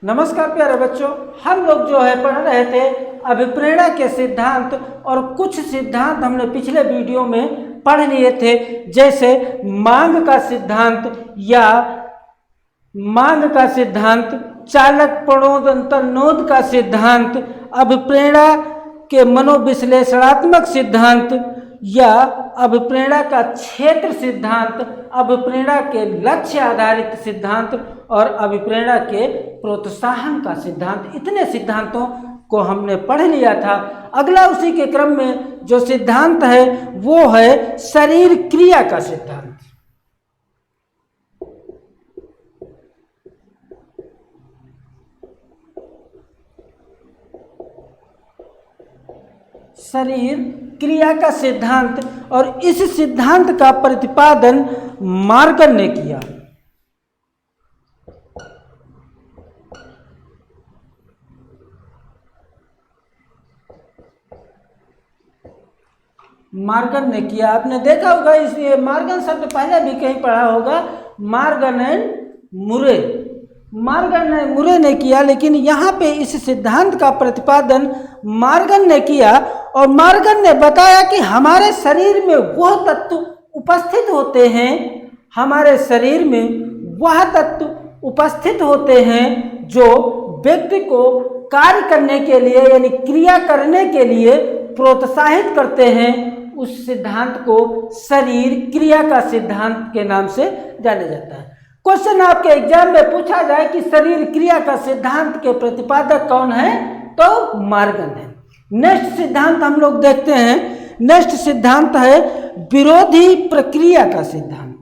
नमस्कार प्यारे बच्चों, हम लोग जो है पढ़ रहे थे अभिप्रेरणा के सिद्धांत और कुछ सिद्धांत हमने पिछले वीडियो में पढ़ लिए थे, जैसे मांग का सिद्धांत, चालक प्रणोदन का सिद्धांत, अभिप्रेरणा के मनोविश्लेषणात्मक सिद्धांत या अभिप्रेरणा का क्षेत्र सिद्धांत, अभिप्रेरणा के लक्ष्य आधारित सिद्धांत और अभिप्रेरणा के प्रोत्साहन का सिद्धांत। इतने सिद्धांतों को हमने पढ़ लिया था। अगला उसी के क्रम में जो सिद्धांत है वो है शरीर क्रिया का सिद्धांत। शरीर क्रिया का सिद्धांत, और इस सिद्धांत का प्रतिपादन मार्गन ने किया। मार्गन ने किया। आपने देखा होगा, इसलिए मार्गन शब्द पहले भी कहीं पढ़ा होगा। मार्गन एंड मुरे, मार्गन ने मुरे ने किया, लेकिन यहाँ पे इस सिद्धांत का प्रतिपादन मार्गन ने किया। और मार्गन ने बताया कि हमारे शरीर में वह तत्व उपस्थित होते हैं, हमारे शरीर में वह तत्व उपस्थित होते हैं जो व्यक्ति को कार्य करने के लिए यानी क्रिया करने के लिए प्रोत्साहित करते हैं। उस सिद्धांत को शरीर क्रिया का सिद्धांत के नाम से जाना जाता है। क्वेश्चन आपके एग्जाम में पूछा जाए कि शरीर क्रिया का सिद्धांत के प्रतिपादक कौन है, तो मार्गन है। नेक्स्ट सिद्धांत हम लोग देखते हैं। नेक्स्ट सिद्धांत है विरोधी प्रक्रिया का सिद्धांत।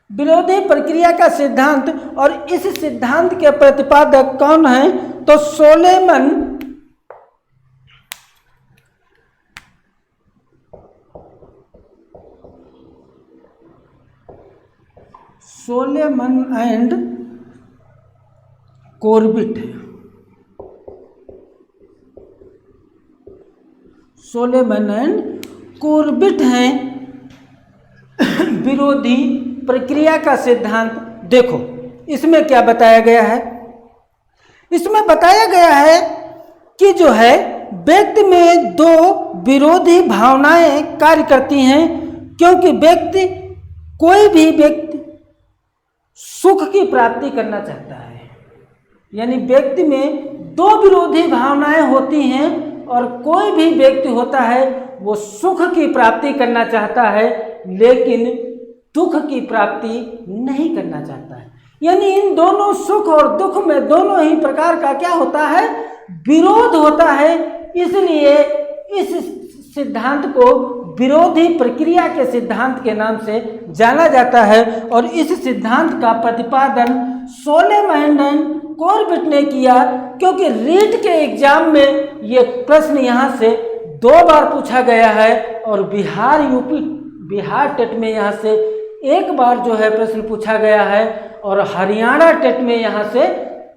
विरोधी प्रक्रिया का सिद्धांत, और इस सिद्धांत के प्रतिपादक कौन है, तो सोलेमन एंड कॉर्बेट है। सोलेमन एंड कॉर्बेट हैं विरोधी प्रक्रिया का सिद्धांत। देखो इसमें क्या बताया गया है। इसमें बताया गया है कि जो है व्यक्ति में दो विरोधी भावनाएं कार्य करती हैं, क्योंकि कोई भी व्यक्ति सुख की प्राप्ति करना चाहता है। यानी व्यक्ति में दो विरोधी भावनाएं होती हैं, और कोई भी व्यक्ति होता है वो सुख की प्राप्ति करना चाहता है, लेकिन दुख की प्राप्ति नहीं करना चाहता है। यानी इन दोनों सुख और दुख में दोनों ही प्रकार का क्या होता है, विरोध होता है। इसलिए इस सिद्धांत को विरोधी प्रक्रिया के सिद्धांत के नाम से जाना जाता है। और इस सिद्धांत का प्रतिपादन सोलेमन एंड कॉर्बेट ने किया, क्योंकि रीट के एग्जाम में ये प्रश्न यहाँ से 2 बार पूछा गया है, और बिहार टेट में यहाँ से 1 बार जो है प्रश्न पूछा गया है, और हरियाणा टेट में यहाँ से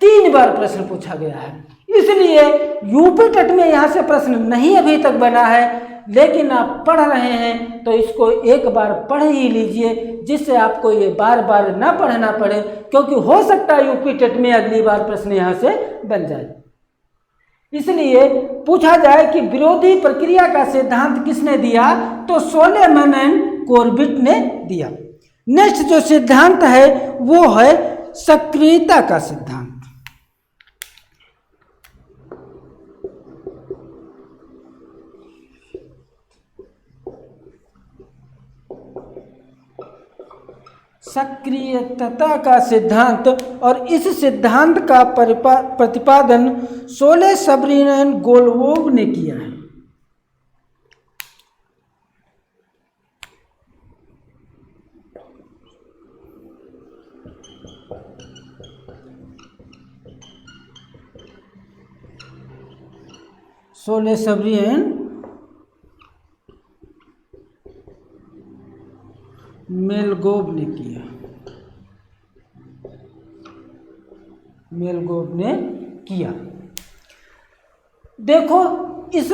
3 बार प्रश्न पूछा गया है। इसलिए यूपी टेट में यहाँ से प्रश्न नहीं अभी तक बना है, लेकिन आप पढ़ रहे हैं तो इसको 1 बार पढ़ ही लीजिए, जिससे आपको ये बार बार ना पढ़ना पड़े, क्योंकि हो सकता है यूपी टेट में अगली बार प्रश्न यहाँ से बन जाए। इसलिए पूछा जाए कि विरोधी प्रक्रिया का सिद्धांत किसने दिया, तो सोलेमन एंड कॉर्बेट ने दिया। नेक्स्ट जो सिद्धांत है वो है सक्रियता का सिद्धांत। सक्रियता का सिद्धांत, और इस सिद्धांत का प्रतिपादन सोले सबरीन गोलवोव ने किया है। सोले सबरीन मेलगोव ने किया। मेलगोव ने किया। देखो इस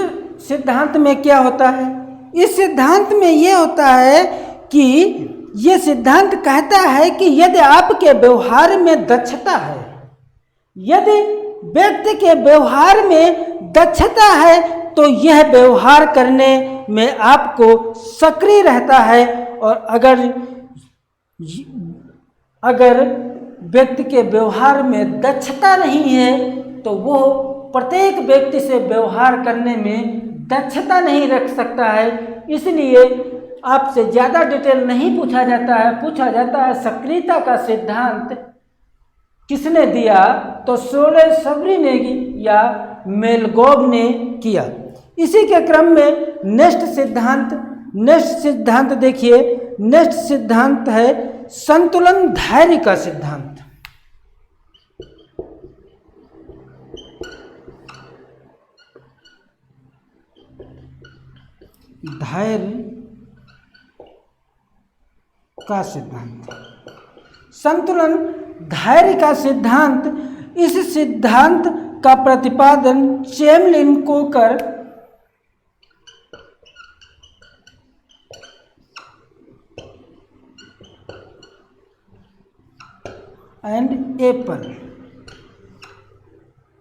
सिद्धांत में क्या होता है? इस सिद्धांत में यह होता है कि यह सिद्धांत कहता है कि यदि आपके व्यवहार में दक्षता है, यदि व्यक्ति के व्यवहार में दक्षता है तो यह व्यवहार करने में आपको सक्रिय रहता है। और अगर व्यक्ति के व्यवहार में दक्षता नहीं है तो वो प्रत्येक व्यक्ति से व्यवहार करने में दक्षता नहीं रख सकता है। इसलिए आपसे ज़्यादा डिटेल नहीं पूछा जाता है सक्रियता का सिद्धांत किसने दिया? तो सोरेल सबरी ने या मेलगोव ने किया। इसी के क्रम में नेक्स्ट सिद्धांत देखिए। नेक्स्ट सिद्धांत है संतुलन धैर्य का सिद्धांत। धैर्य का सिद्धांत, संतुलन धैर्य का सिद्धांत। इस सिद्धांत का प्रतिपादन Chamlin Coker and Apple,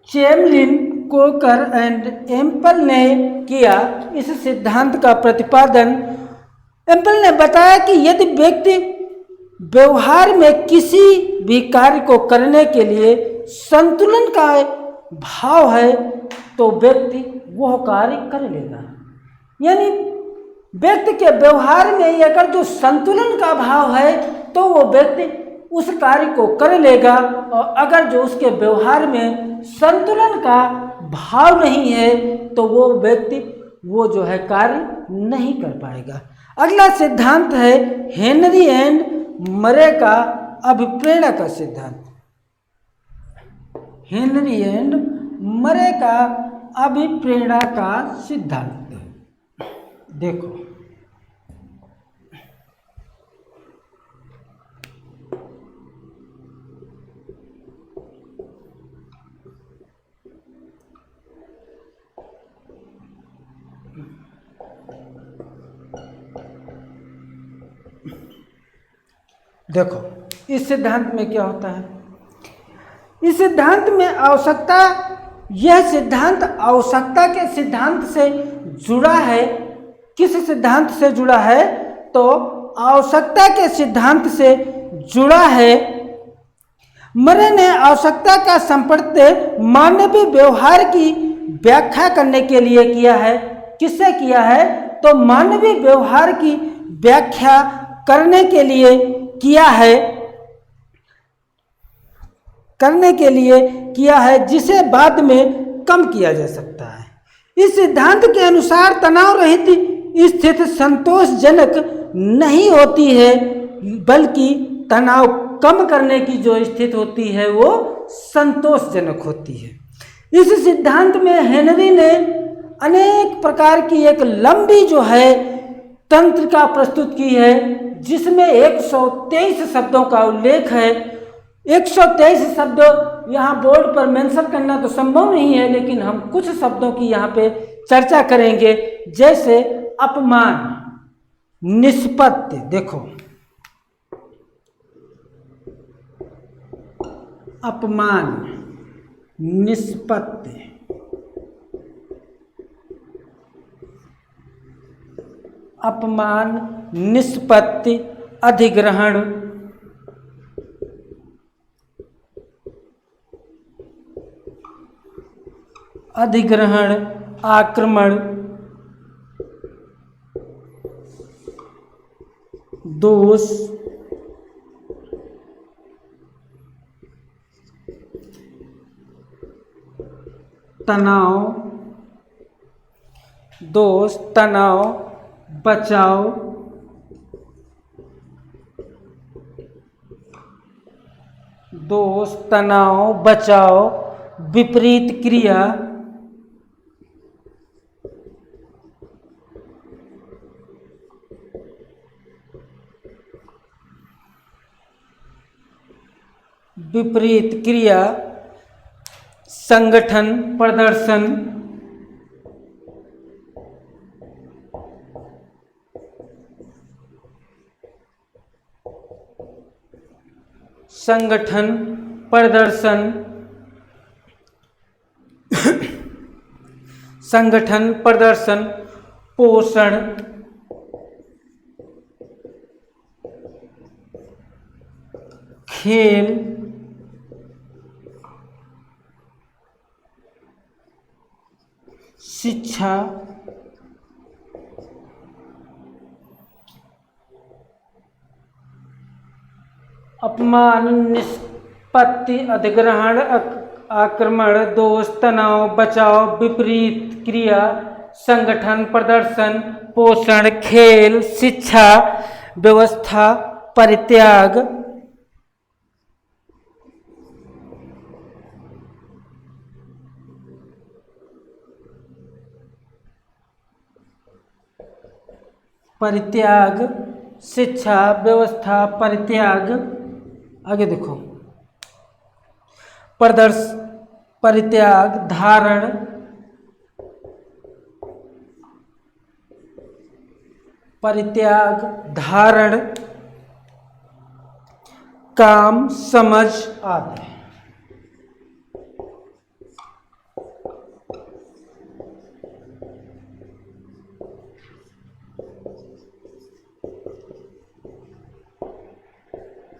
Chamlin Coker and Apple ने किया। इस सिद्धांत का प्रतिपादन एप्पल ने बताया कि यदि व्यक्ति व्यवहार में किसी भी कार्य को करने के लिए संतुलन का भाव है तो व्यक्ति वह कार्य कर लेगा। यानी व्यक्ति के व्यवहार में अगर जो संतुलन का भाव है तो वो व्यक्ति उस कार्य को कर लेगा, और अगर जो उसके व्यवहार में संतुलन का भाव नहीं है तो वो व्यक्ति वो जो है कार्य नहीं कर पाएगा। अगला सिद्धांत है हेनरी एंड मरे का अभिप्रेरणा का सिद्धांत। हेनरी एंड मरे का अभिप्रेरणा का सिद्धांत देखो। देखो इस सिद्धांत में क्या होता है? इस सिद्धांत में आवश्यकता, यह सिद्धांत आवश्यकता के सिद्धांत से जुड़ा है। किस सिद्धांत से जुड़ा है? तो आवश्यकता के सिद्धांत से जुड़ा है। मरे ने आवश्यकता का संप्रत्यय मानवीय व्यवहार की व्याख्या करने के लिए किया है। किससे किया है? तो मानवीय व्यवहार की व्याख्या करने के लिए किया है, जिसे बाद में कम किया जा सकता है। इस सिद्धांत के अनुसार तनाव रहित स्थिति संतोषजनक नहीं होती है, बल्कि तनाव कम करने की जो स्थिति होती है वो संतोषजनक होती है। इस सिद्धांत में हेनरी ने अनेक प्रकार की एक लंबी जो है तंत्रिका प्रस्तुत की है, जिसमें 123 शब्दों का उल्लेख है। 123 शब्द यहाँ बोर्ड पर मेंशन करना तो संभव नहीं है, लेकिन हम कुछ शब्दों की यहाँ पे चर्चा करेंगे, जैसे अपमान, निष्पत्ति। देखो अपमान, निष्पत्ति, अपमान, निष्पत्ति, अधिग्रहण, आक्रमण, दोष, तनाव, बचाव, विपरीत क्रिया, संगठन, प्रदर्शन, संगठन प्रदर्शन, संगठन प्रदर्शन पोषण, खेल, शिक्षा, अपमान, निष्पत्ति, अधिग्रहण, आक्रमण, दोष, तनाव, बचाव, विपरीत क्रिया, संगठन प्रदर्शन पोषण, खेल, शिक्षा, व्यवस्था, परित्याग, परित्याग, शिक्षा, व्यवस्था, परित्याग। आगे देखो, परित्याग, धारण, परित्याग, धारण, काम, समझ आदि।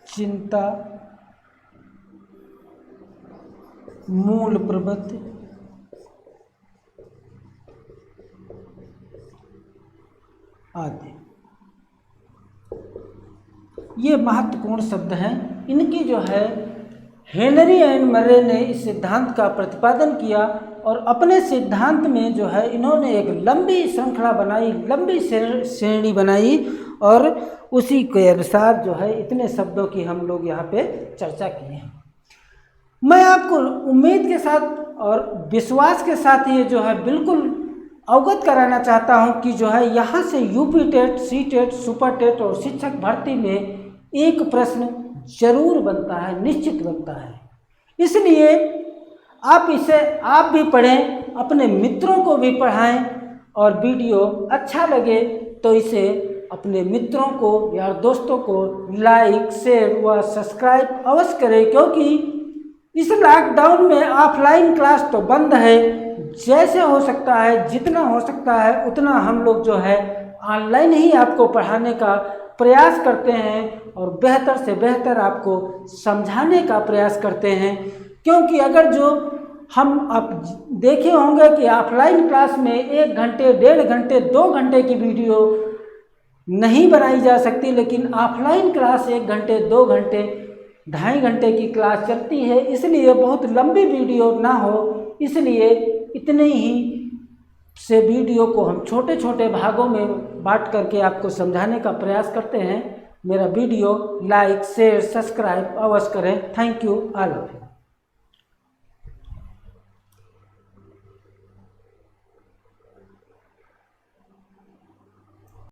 चिंता, मूल प्रवृत्ति, आदि। ये महत्वपूर्ण शब्द हैं। इनकी जो है हेनरी एंड मर्रे ने इस सिद्धांत का प्रतिपादन किया और अपने सिद्धांत में जो है इन्होंने एक लंबी श्रृंखला बनाई, लंबी श्रेणी बनाई और उसी के अनुसार जो है इतने शब्दों की हम लोग यहाँ पे चर्चा किए हैं। मैं आपको उम्मीद के साथ और विश्वास के साथ ये जो है बिल्कुल अवगत कराना चाहता हूँ कि जो है यहाँ से UP TET, C TET, super TET और शिक्षक भर्ती में एक प्रश्न जरूर बनता है, निश्चित बनता है। इसलिए आप इसे आप भी पढ़ें, अपने मित्रों को भी पढ़ाएं और वीडियो अच्छा लगे तो इसे अपने मित्रों को या दोस्तों को लाइक, शेयर व सब्सक्राइब अवश्य करें, क्योंकि इस लॉकडाउन में ऑफलाइन क्लास तो बंद है। जैसे हो सकता है, जितना हो सकता है उतना हम लोग जो है ऑनलाइन ही आपको पढ़ाने का प्रयास करते हैं और बेहतर से बेहतर आपको समझाने का प्रयास करते हैं। क्योंकि अगर जो हम आप देखे होंगे कि ऑफलाइन क्लास में 1 घंटे, 1.5 घंटे, 2 घंटे की वीडियो नहीं बनाई जा सकती, लेकिन ऑफलाइन क्लास 1 घंटे, 2 घंटे, 2.5 घंटे की क्लास चलती है। इसलिए बहुत लंबी वीडियो ना हो, इसलिए इतने ही से वीडियो को हम छोटे छोटे भागों में बांट करके आपको समझाने का प्रयास करते हैं। मेरा वीडियो लाइक, शेयर, सब्सक्राइब अवश्य करें। Thank you all of you.